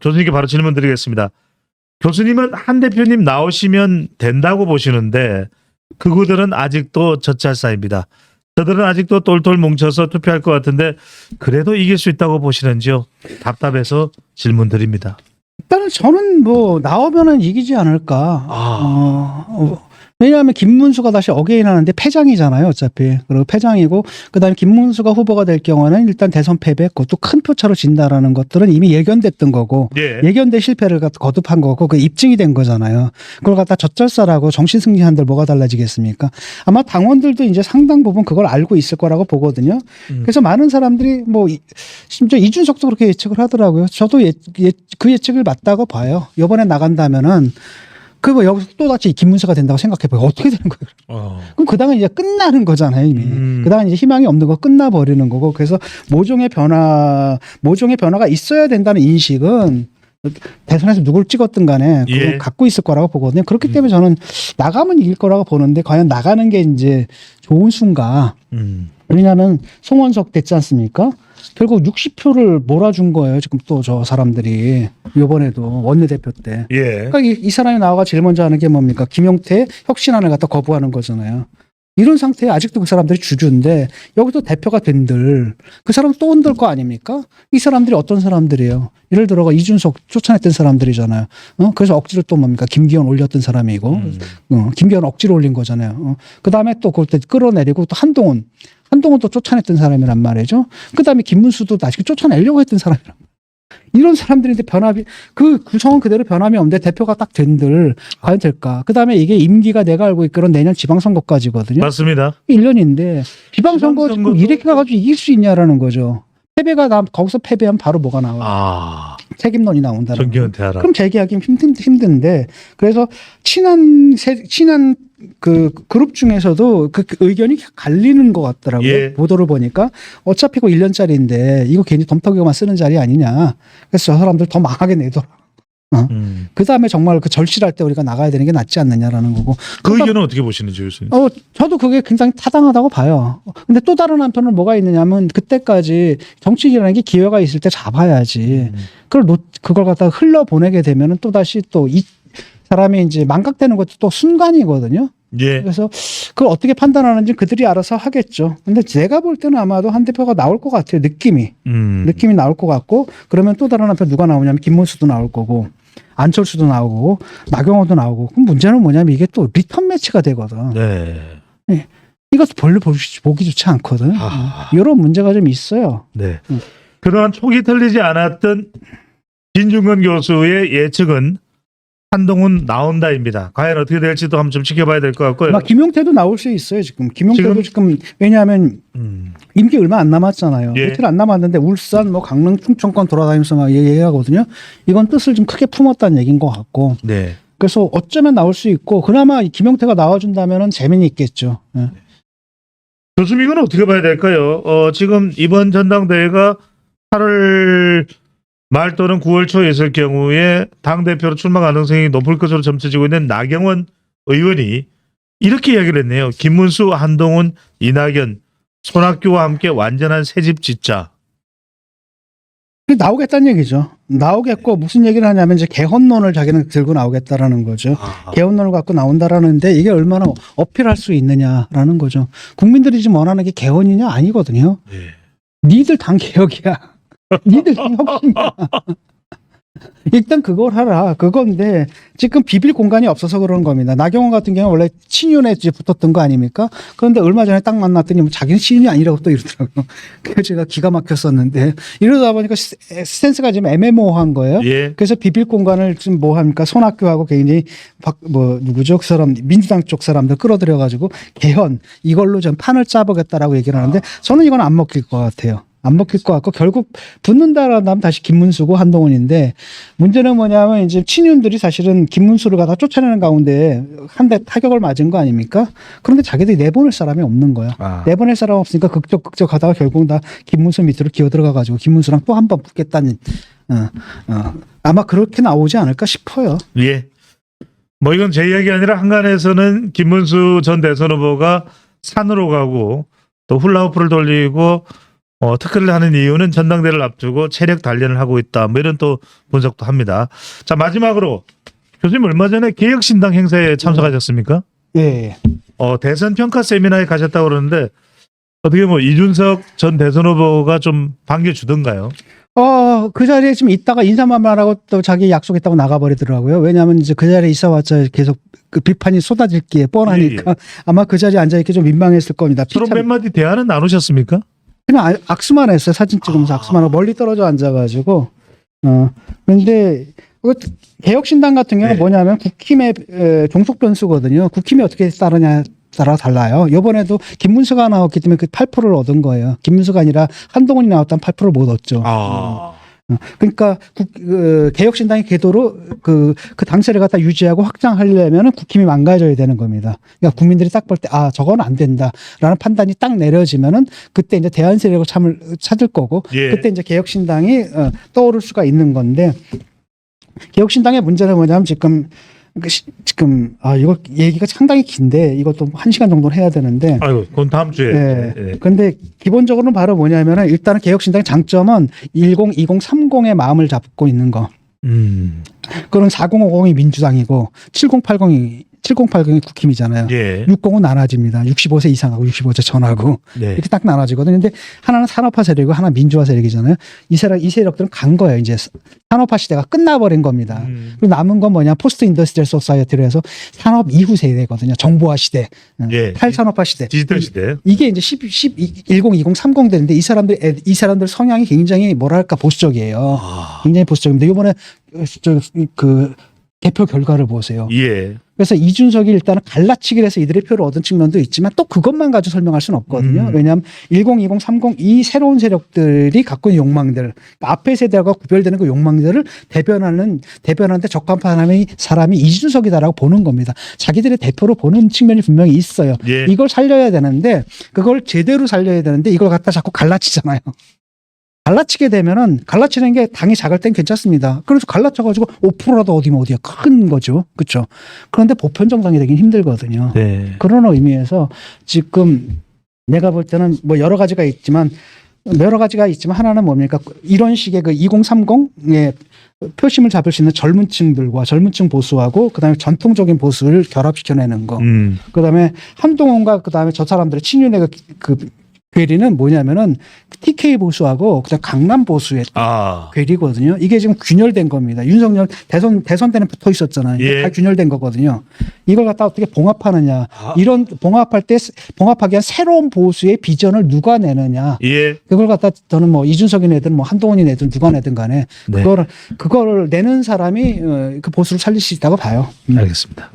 교수님께 바로 질문 드리겠습니다. 교수님은 한 대표님 나오시면 된다고 보시는데 그구들은 아직도 젖잘싸입니다. 저들은 아직도 똘똘 뭉쳐서 투표할 것 같은데 그래도 이길 수 있다고 보시는지요? 답답해서 질문 드립니다. 일단은 저는 뭐 나오면은 이기지 않을까. 왜냐하면 김문수가 다시 어게인하는데 패장이잖아요, 어차피. 그리고 패장이고 그다음에 김문수가 후보가 될 경우는 일단 대선 패배, 그것도 큰 표차로 진다라는 것들은 이미 예견됐던 거고, 예. 예견된 실패를 거듭한 거고, 그 입증이 된 거잖아요. 그걸 갖다 젖잘싸라고 정신 승리한들 뭐가 달라지겠습니까? 아마 당원들도 이제 상당 부분 그걸 알고 있을 거라고 보거든요. 그래서 많은 사람들이 뭐 심지어 이준석도 그렇게 예측을 하더라고요. 저도 그 예측을 맞다고 봐요. 이번에 나간다면은. 그거 여기서 또다시 김문수가 된다고 생각해봐요. 어떻게 되는 거예요? 그럼 그 당은 이제 끝나는 거잖아요, 이미. 그 당은 이제 희망이 없는 거 끝나버리는 거고. 그래서 모종의 변화가 있어야 된다는 인식은 대선에서 누굴 찍었든 간에 그걸 갖고 있을 거라고 보거든요. 그렇기 때문에 저는 나가면 이길 거라고 보는데 과연 나가는 게 이제 좋은 수인가. 왜냐하면 송원석 됐지 않습니까? 결국 60표를 몰아준 거예요. 지금 또 저 사람들이 이번에도 원내대표 때. 예. 그러니까 이 사람이 나와가 제일 먼저 하는 게 뭡니까? 김용태 혁신안을 갖다 거부하는 거잖아요. 이런 상태에 아직도 그 사람들이 주주인데 여기서 대표가 된들 그 사람 또 흔들 거 아닙니까? 이 사람들이 어떤 사람들이에요? 예를 들어가 이준석 쫓아냈던 사람들이잖아요. 그래서 억지로 또 뭡니까? 김기현 올렸던 사람이고 김기현 억지로 올린 거잖아요. 그 다음에 또 그걸 끌어내리고 또 한동훈도 쫓아냈던 사람이란 말이죠. 그 다음에 김문수도 다시 쫓아내려고 했던 사람이란 말이에요. 이런 사람들인데 변함이 그 구성은 그대로 변함이 없는데 대표가 딱 된들 과연 될까? 그 다음에 이게 임기가 내가 알고 있기로는 내년 지방선거까지거든요. 맞습니다. 1년인데 지방선거 이렇게 가가지고 이길 수 있냐라는 거죠. 거기서 패배하면 바로 뭐가 나와? 책임론이 나온다는 정기은퇴하라. 그럼 재계하기 힘든데 그래서 친한 그 그룹 중에서도 그 의견이 갈리는 것 같더라고요. 예. 보도를 보니까 어차피 그 1년짜리인데 이거 괜히 덤터기만 쓰는 자리 아니냐. 그래서 저 사람들 더 망하게 내더라. 그 다음에 정말 그 절실할 때 우리가 나가야 되는 게 낫지 않느냐라는 거고. 그 의견은 어떻게 보시는지 교수님? 저도 그게 굉장히 타당하다고 봐요. 근데 또 다른 한편은 뭐가 있느냐면 그때까지 정치인이라는 게 기회가 있을 때 잡아야지. 그걸 갖다가 흘러보내게 되면은 또 다시 또 이 사람이 이제 망각되는 것도 또 순간이거든요. 예. 그래서 그걸 어떻게 판단하는지 그들이 알아서 하겠죠. 근데 제가 볼 때는 아마도 한 대표가 나올 것 같아요. 느낌이 나올 것 같고 그러면 또 다른 한편 누가 나오냐면 김문수도 나올 거고 안철수도 나오고 나경원도 나오고 그럼 문제는 뭐냐면 이게 또 리턴 매치가 되거든. 네. 이것도 별로 보기 좋지 않거든. 이런 문제가 좀 있어요. 네. 그동안 촉이 틀리지 않았던 진중권 교수의 예측은 한동훈 나온다입니다. 과연 어떻게 될지도 한번 좀 지켜봐야 될 것 같고요. 김용태도 나올 수 있어요. 김용태도 지금 왜냐하면 임기 얼마 안 남았잖아요. 예. 며칠 안 남았는데 울산, 강릉, 충청권 돌아다니면서 막 얘기하거든요. 이건 뜻을 좀 크게 품었다는 얘기인 것 같고. 네. 그래서 어쩌면 나올 수 있고 그나마 김용태가 나와준다면은 재미는 있겠죠. 예. 교수님 이건 어떻게 봐야 될까요? 지금 이번 전당대회가 8월 말 또는 9월 초에 있을 경우에 당대표로 출마 가능성이 높을 것으로 점쳐지고 있는 나경원 의원이 이렇게 이야기를 했네요. 김문수, 한동훈, 이낙연, 손학규와 함께 완전한 새집 짓자. 나오겠다는 얘기죠. 나오겠고 무슨 얘기를 하냐면 이제 개헌론을 자기는 들고 나오겠다라는 거죠. 개헌론을 갖고 나온다라는데 이게 얼마나 어필할 수 있느냐라는 거죠. 국민들이 지금 원하는 게 개헌이냐 아니거든요. 니들 당 개혁이야. 니들 당 혁신이야. 일단 그걸 하라. 그건데 지금 비빌 공간이 없어서 그런 겁니다. 나경원 같은 경우는 원래 친윤에 붙었던 거 아닙니까? 그런데 얼마 전에 딱 만났더니 뭐 자기는 친윤이 아니라고 또 이러더라고요. 그래서 제가 기가 막혔었는데 이러다 보니까 스탠스가 지금 애매모호한 거예요. 예. 그래서 비빌 공간을 지금 뭐 합니까? 손학규하고 굉장히 누구죠? 그 사람 민주당 쪽 사람들 끌어들여가지고 개헌 이걸로 좀 판을 짜보겠다라고 얘기를 하는데 저는 이건 안 먹힐 것 같아요. 안 먹힐 것 같고 결국 붙는다라고 하면 다시 김문수고 한동훈인데 문제는 뭐냐면 이제 친윤들이 사실은 김문수를 갖다 쫓아내는 가운데 한 대 타격을 맞은 거 아닙니까? 그런데 자기들이 내보낼 사람이 없는 거야. 내보낼 사람 없으니까 극적 하다가 결국 다 김문수 밑으로 기어 들어가가지고 김문수랑 또 한 번 붙겠다는 아마 그렇게 나오지 않을까 싶어요. 예. 뭐 이건 제 이야기 아니라 한간에서는 김문수 전 대선 후보가 산으로 가고 또 훌라후프를 돌리고 특혜를 하는 이유는 전당대회를 앞두고 체력 단련을 하고 있다. 뭐 이런 또 분석도 합니다. 자, 마지막으로 교수님 얼마 전에 개혁신당 행사에 참석하셨습니까? 예. 대선 평가 세미나에 가셨다고 그러는데 어떻게 뭐 이준석 전 대선 후보가 좀 반겨주던가요? 그 자리에 좀 있다가 인사만 말하고 또 자기 약속했다고 나가버리더라고요. 왜냐하면 이제 그 자리에 있어봤자 계속 그 비판이 쏟아질 게 뻔하니까 아마 그 자리에 앉아있기 좀 민망했을 겁니다. 서로 몇 마디 대화는 나누셨습니까? 그냥 악수만 했어요. 사진 찍으면서 악수만 하고 멀리 떨어져 앉아가지고. 그런데 개혁신당 같은 경우는 네. 뭐냐면 국힘의 종속 변수거든요. 국힘이 어떻게 따르냐 따라 달라요. 이번에도 김문수가 나왔기 때문에 그 8%를 얻은 거예요. 김문수가 아니라 한동훈이 나왔다면 8%를 못 얻죠. 그러니까 개혁신당의 궤도로 그 당세를 갖다 유지하고 확장하려면 국힘이 망가져야 되는 겁니다. 그러니까 국민들이 딱 볼 때 저건 안 된다라는 판단이 딱 내려지면은 그때 이제 대안 세력을 찾을 거고 예. 그때 이제 개혁신당이 떠오를 수가 있는 건데 개혁신당의 문제는 뭐냐면 지금 이거 얘기가 상당히 긴데 이것도 1시간 정도는 해야 되는데. 아이고, 그건 다음 주에. 네. 근데 기본적으로는 바로 뭐냐면은 일단은 개혁신당의 장점은 10, 20, 30의 마음을 잡고 있는 거. 그런 4050이 민주당이고 7080이 국힘이잖아요. 예. 60은 나눠집니다. 65세 이상하고 65세 전하고 네. 이렇게 딱 나눠지거든요. 근데 하나는 산업화 세력이고 하나 민주화 세력이잖아요. 이 세력들은 간 거예요. 이제 산업화 시대가 끝나버린 겁니다. 그리고 남은 건 뭐냐 포스트 인더스트리얼 소사이어티로 해서 산업 이후 세대거든요. 정보화 시대, 예. 탈산업화 시대, 디지털 시대. 이게 이제 10, 20, 20, 30 되는데 이 사람들 성향이 굉장히 뭐랄까 보수적이에요. 굉장히 보수적인데 이번에 그 개표 결과를 보세요. 예. 그래서 이준석이 일단은 갈라치기를 해서 이들의 표를 얻은 측면도 있지만 또 그것만 가지고 설명할 수는 없거든요. 왜냐하면 10, 20, 30 이 새로운 세력들이 갖고 있는 욕망들, 앞의 세대와 구별되는 그 욕망들을 대변하는데 적합한 사람이 이준석이다라고 보는 겁니다. 자기들의 대표로 보는 측면이 분명히 있어요. 예. 이걸 살려야 되는데 그걸 제대로 살려야 되는데 이걸 갖다 자꾸 갈라치잖아요. 갈라치게 되면은 갈라치는 게 당이 작을 땐 괜찮습니다. 그래서 갈라쳐가지고 5%라도 어디면 어디야 큰 거죠, 그렇죠? 그런데 보편 정당이 되긴 힘들거든요. 네. 그런 의미에서 지금 내가 볼 때는 뭐 여러 가지가 있지만 하나는 뭡니까? 이런 식의 그 2030의 표심을 잡을 수 있는 젊은 층 보수하고 그다음에 전통적인 보수를 결합시켜내는 거. 그다음에 한동훈과 그다음에 저 사람들의 친윤의 그 괴리는 뭐냐면은 TK 보수하고 그다음 강남 보수의 괴리거든요. 이게 지금 균열된 겁니다. 윤석열 대선 때는 붙어 있었잖아요. 예. 다 균열된 거거든요. 이걸 갖다 어떻게 봉합하느냐. 이런 봉합하기 위한 새로운 보수의 비전을 누가 내느냐. 예. 그걸 갖다 저는 뭐 이준석이 내든 뭐 한동훈이 내든 누가 내든 간에 네. 그거를 내는 사람이 그 보수를 살릴 수 있다고 봐요. 알겠습니다.